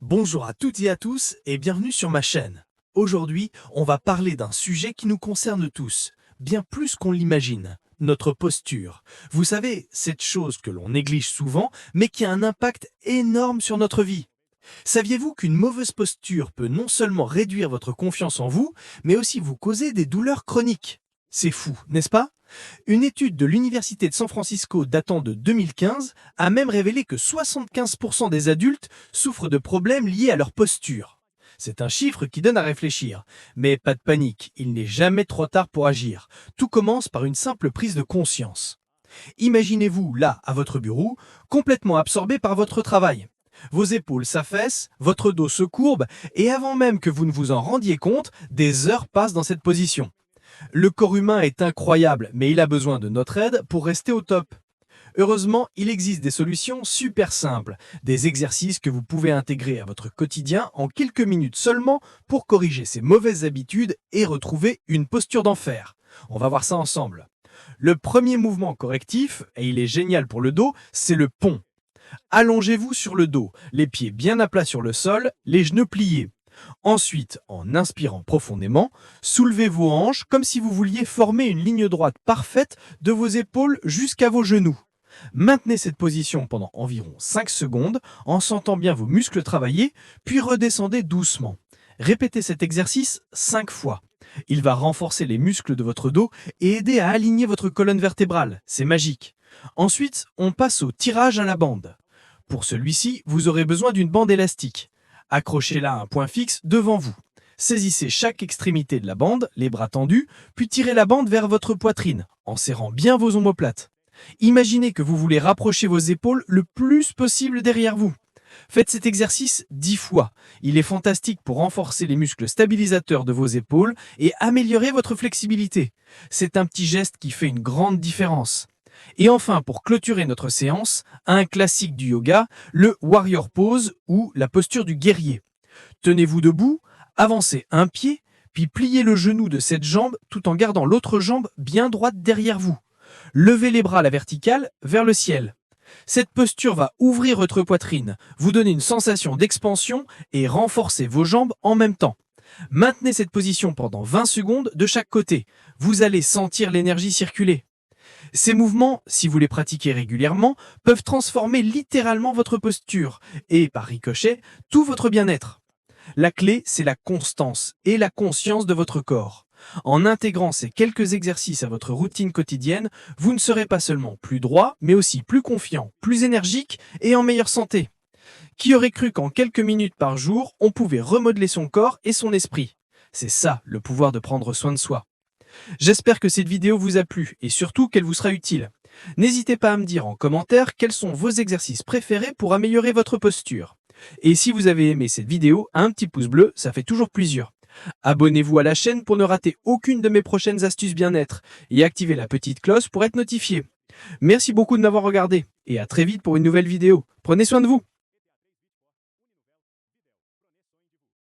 Bonjour à toutes et à tous et bienvenue sur ma chaîne. Aujourd'hui, on va parler d'un sujet qui nous concerne tous, bien plus qu'on l'imagine, notre posture. Vous savez, cette chose que l'on néglige souvent, mais qui a un impact énorme sur notre vie. Saviez-vous qu'une mauvaise posture peut non seulement réduire votre confiance en vous, mais aussi vous causer des douleurs chroniques? C'est fou, n'est-ce pas? Une étude de l'Université de San Francisco datant de 2015 a même révélé que 75% des adultes souffrent de problèmes liés à leur posture. C'est un chiffre qui donne à réfléchir. Mais pas de panique, il n'est jamais trop tard pour agir. Tout commence par une simple prise de conscience. Imaginez-vous là, à votre bureau, complètement absorbé par votre travail. Vos épaules s'affaissent, votre dos se courbe, et avant même que vous ne vous en rendiez compte, des heures passent dans cette position. Le corps humain est incroyable, mais il a besoin de notre aide pour rester au top. Heureusement, il existe des solutions super simples, des exercices que vous pouvez intégrer à votre quotidien en quelques minutes seulement pour corriger ces mauvaises habitudes et retrouver une posture d'enfer. On va voir ça ensemble. Le premier mouvement correctif, et il est génial pour le dos, c'est le pont. Allongez-vous sur le dos, les pieds bien à plat sur le sol, les genoux pliés. Ensuite, en inspirant profondément, soulevez vos hanches comme si vous vouliez former une ligne droite parfaite de vos épaules jusqu'à vos genoux. Maintenez cette position pendant environ 5 secondes en sentant bien vos muscles travailler, puis redescendez doucement. Répétez cet exercice 5 fois. Il va renforcer les muscles de votre dos et aider à aligner votre colonne vertébrale. C'est magique. Ensuite, on passe au tirage à la bande. Pour celui-ci, vous aurez besoin d'une bande élastique. Accrochez-la à un point fixe devant vous. Saisissez chaque extrémité de la bande, les bras tendus, puis tirez la bande vers votre poitrine, en serrant bien vos omoplates. Imaginez que vous voulez rapprocher vos épaules le plus possible derrière vous. Faites cet exercice 10 fois. Il est fantastique pour renforcer les muscles stabilisateurs de vos épaules et améliorer votre flexibilité. C'est un petit geste qui fait une grande différence. Et enfin, pour clôturer notre séance, un classique du yoga, le Warrior Pose ou la posture du guerrier. Tenez-vous debout, avancez un pied, puis pliez le genou de cette jambe tout en gardant l'autre jambe bien droite derrière vous. Levez les bras à la verticale vers le ciel. Cette posture va ouvrir votre poitrine, vous donner une sensation d'expansion et renforcer vos jambes en même temps. Maintenez cette position pendant 20 secondes de chaque côté. Vous allez sentir l'énergie circuler. Ces mouvements, si vous les pratiquez régulièrement, peuvent transformer littéralement votre posture et, par ricochet, tout votre bien-être. La clé, c'est la constance et la conscience de votre corps. En intégrant ces quelques exercices à votre routine quotidienne, vous ne serez pas seulement plus droit, mais aussi plus confiant, plus énergique et en meilleure santé. Qui aurait cru qu'en quelques minutes par jour, on pouvait remodeler son corps et son esprit? C'est ça, le pouvoir de prendre soin de soi. J'espère que cette vidéo vous a plu et surtout qu'elle vous sera utile. N'hésitez pas à me dire en commentaire quels sont vos exercices préférés pour améliorer votre posture. Et si vous avez aimé cette vidéo, un petit pouce bleu, ça fait toujours plaisir. Abonnez-vous à la chaîne pour ne rater aucune de mes prochaines astuces bien-être et activez la petite cloche pour être notifié. Merci beaucoup de m'avoir regardé et à très vite pour une nouvelle vidéo. Prenez soin de vous.